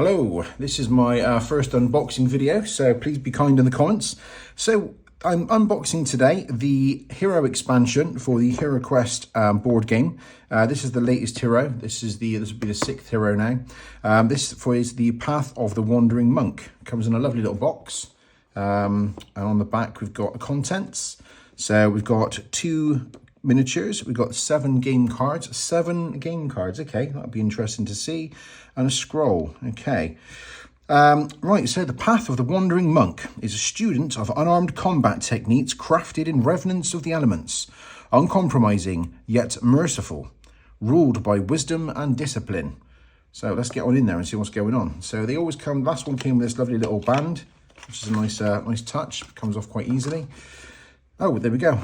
Hello, this is my first unboxing video, so please be kind in the comments. So I'm unboxing today the Hero expansion for the HeroQuest board game. This is the latest Hero. This will be the 6th Hero now. This is the Path of the Wandering Monk. It comes in a lovely little box, and on the back we've got the contents. So we've got 2 miniatures, we've got 7 game cards, okay, that'll be interesting to see, and a scroll, okay. Right, so the Path of the Wandering Monk is a student of unarmed combat techniques crafted in revenants of the elements, uncompromising yet merciful, ruled by wisdom and discipline. So let's get on in there and see what's going on. So they always come, last one came with this lovely little band, which is a nice touch, comes off quite easily. Oh, there we go.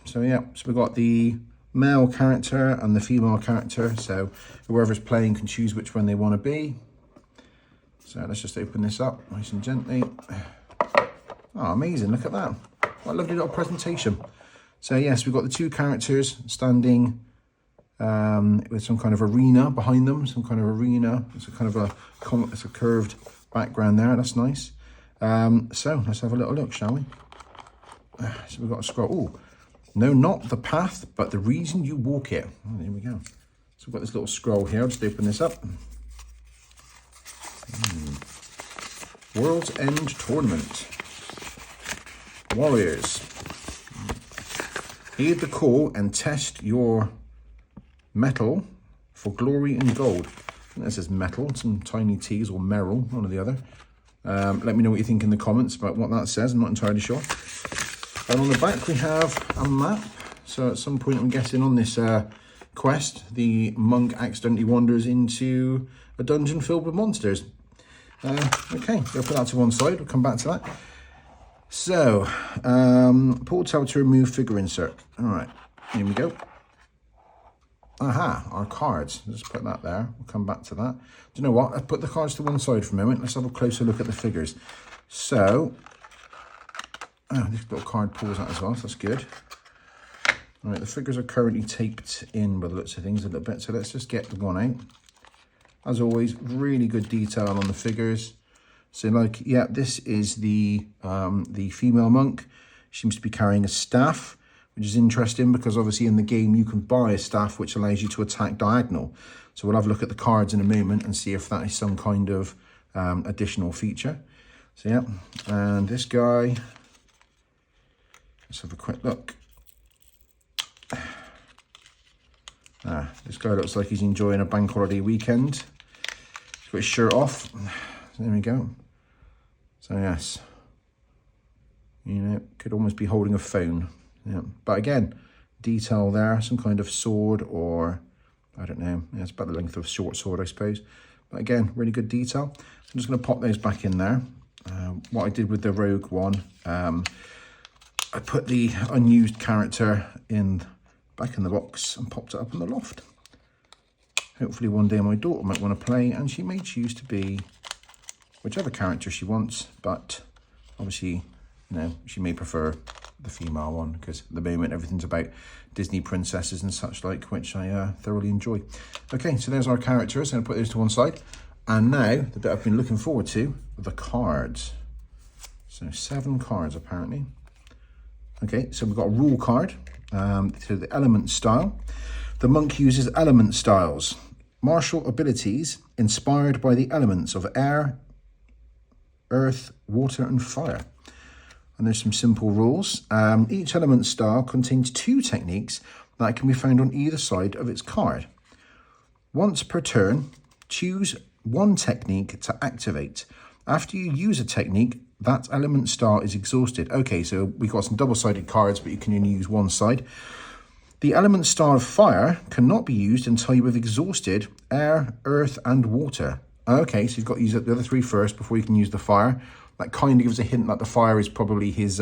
So yeah, so we've got the male character and the female character. So whoever's playing can choose which one they want to be. So let's just open this up nice and gently. Oh, amazing, look at that. What a lovely little presentation. So yes, we've got the 2 characters standing with some kind of arena behind them, It's a kind of it's a curved background there, that's nice. So let's have a little look, shall we? So we've got a scroll. Oh, no, not the path, but the reason you walk it. Oh, there we go. So we've got this little scroll here. I'll just open this up. World's End Tournament. Warriors. Heed the call and test your mettle for glory and gold. I think this is metal, some tiny T's, or merrill, one or the other. Let me know what you think in the comments about what that says. I'm not entirely sure. And on the back we have a map. So at some point, I'm guessing on this quest, the monk accidentally wanders into a dungeon filled with monsters. Okay, we'll put that to one side. We'll come back to that. So, pull tab to remove figure insert. All right, here we go. Aha, our cards. Let's put that there. We'll come back to that. Do you know what? I'll put the cards to one side for a moment. Let's have a closer look at the figures. So, oh, this little card pulls out as well, so that's good. All right, the figures are currently taped in by the looks of things a little bit, so let's just get the one out. As always, really good detail on the figures. So, like, yeah, this is the female monk. She seems to be carrying a staff, which is interesting because obviously in the game you can buy a staff which allows you to attack diagonal. So we'll have a look at the cards in a moment and see if that is some kind of additional feature. So, yeah, and this guy... Let's have a quick look. This guy looks like he's enjoying a bank holiday weekend. He's got his shirt off. There we go. So yes, you know, could almost be holding a phone. Yeah, but again, detail there, some kind of sword, or I don't know. Yeah, it's about the length of a short sword, I suppose. But again, really good detail. I'm just going to pop those back in there. What I did with the rogue one. I put the unused character back in the box and popped it up in the loft. Hopefully one day my daughter might want to play, and she may choose to be whichever character she wants, but obviously, you know, she may prefer the female one because at the moment everything's about Disney princesses and such like, which I thoroughly enjoy. Okay, so there's our characters. I'm going to put those to one side. And now, the bit I've been looking forward to, the cards. So 7 cards apparently. Okay, so we've got a rule card to the element style. The monk uses element styles, martial abilities inspired by the elements of air, earth, water, and fire. And there's some simple rules. Each element style contains 2 techniques that can be found on either side of its card. Once per turn, choose one technique to activate. After you use a technique, that element style is exhausted. Okay, so we've got some double-sided cards, but you can only use one side. The element style of fire cannot be used until you have exhausted air, earth, and water. Okay, so you've got to use the other 3 first before you can use the fire. That kind of gives a hint that the fire is probably his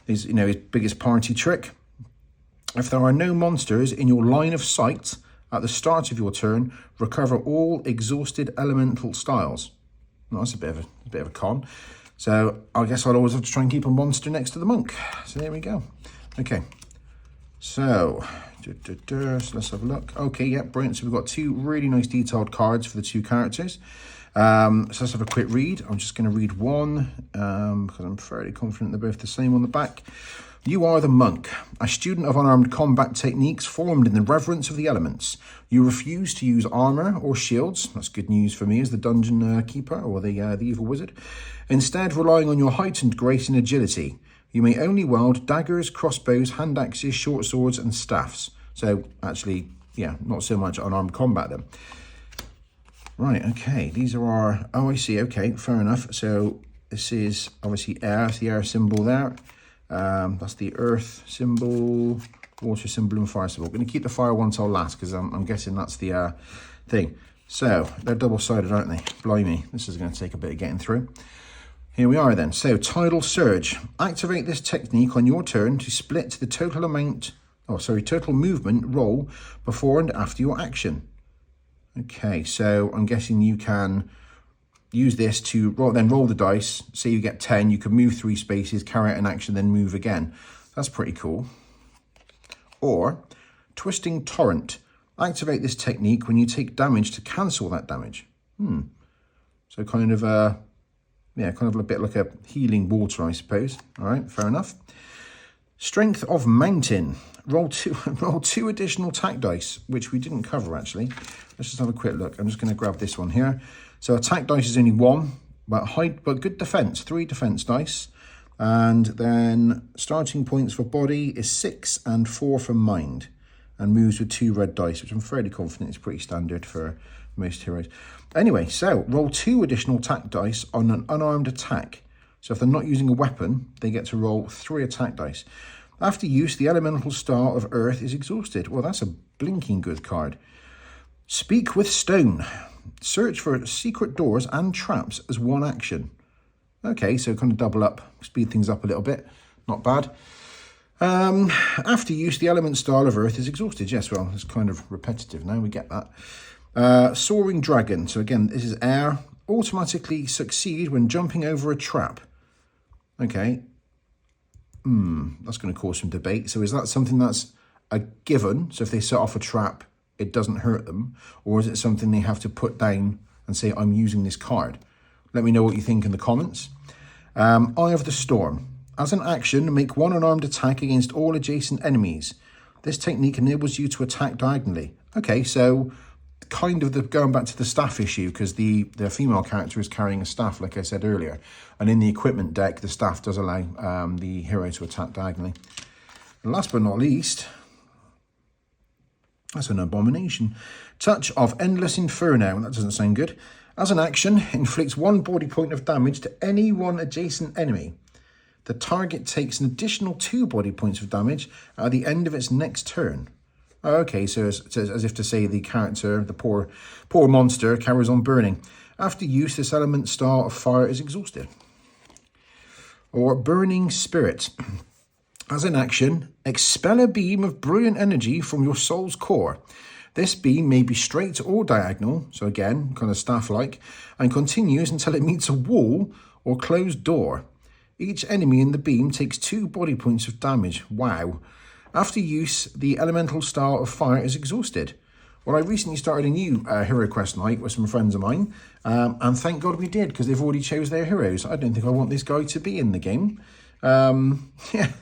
biggest party trick. If there are no monsters in your line of sight at the start of your turn, recover all exhausted elemental styles. Well, that's a bit of a con. So I guess I'll always have to try and keep a monster next to the monk. So there we go. Okay. So let's have a look. Okay, yeah, brilliant. So we've got 2 really nice detailed cards for the 2 characters. So let's have a quick read. I'm just going to read one because I'm fairly confident they're both the same on the back. You are the monk, a student of unarmed combat techniques formed in the reverence of the elements. You refuse to use armor or shields. That's good news for me as the dungeon keeper or the evil wizard. Instead, relying on your heightened grace and agility. You may only wield daggers, crossbows, hand axes, short swords, and staffs. So actually, yeah, not so much unarmed combat then. Right, okay, these are our, oh, I see, okay, fair enough. So this is obviously air, that's the air symbol there. That's the earth symbol, water symbol, and fire symbol. I'm going to keep the fire one till last because I'm guessing that's the thing. So they're double-sided, aren't they? Blimey, this is going to take a bit of getting through. Here we are then. So tidal surge. Activate this technique on your turn to split the total movement roll before and after your action. Okay, so I'm guessing you can use this to roll the dice. Say you get 10, you can move 3 spaces, carry out an action, then move again. That's pretty cool. Or twisting torrent. Activate this technique when you take damage to cancel that damage. So kind of a bit like a healing water, I suppose. All right, fair enough. Strength of mountain. Roll two additional attack dice, which we didn't cover actually. Let's just have a quick look. I'm just going to grab this one here. So attack dice is only 1, but good defense, 3 defense dice. And then starting points for body is 6 and 4 for mind. And moves with 2 red dice, which I'm fairly confident is pretty standard for most heroes. Anyway, so roll 2 additional attack dice on an unarmed attack. So if they're not using a weapon, they get to roll 3 attack dice. After use, the elemental star of earth is exhausted. Well, that's a blinking good card. Speak with stone. Search for secret doors and traps as one action. Okay, so kind of double up, speed things up a little bit. Not bad. After use, the element star of earth is exhausted. Yes, well, it's kind of repetitive now. We get that. Soaring dragon. So again, this is air. Automatically succeed when jumping over a trap. Okay. That's going to cause some debate. So is that something that's a given? So if they set off a trap, it doesn't hurt them? Or is it something they have to put down and say, I'm using this card? Let me know what you think in the comments. Eye of the Storm. As an action, make one unarmed attack against all adjacent enemies. This technique enables you to attack diagonally. Okay, so kind of going back to the staff issue, because the female character is carrying a staff, like I said earlier. And in the equipment deck, the staff does allow the hero to attack diagonally. And last but not least, that's an abomination. Touch of Endless Inferno. That doesn't sound good. As an action, inflicts 1 body point of damage to any one adjacent enemy. The target takes an additional 2 body points of damage at the end of its next turn. Oh, okay, so as if to say the character, the poor monster, carries on burning. After use, this element star of fire is exhausted. Or Burning Spirit. As an action, expel a beam of brilliant energy from your soul's core. This beam may be straight or diagonal, so again, kind of staff-like, and continues until it meets a wall or closed door. Each enemy in the beam takes 2 body points of damage. Wow. After use, the elemental star of fire is exhausted. Well, I recently started a new HeroQuest night with some friends of mine, and thank God we did, because they've already chose their heroes. I don't think I want this guy to be in the game. Yeah,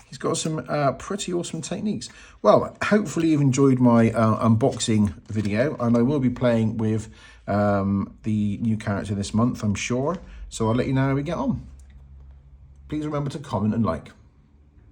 he's got some pretty awesome techniques. Well, hopefully you've enjoyed my unboxing video, and I will be playing with the new character this month, I'm sure. So I'll let you know how we get on. Please remember to comment and like.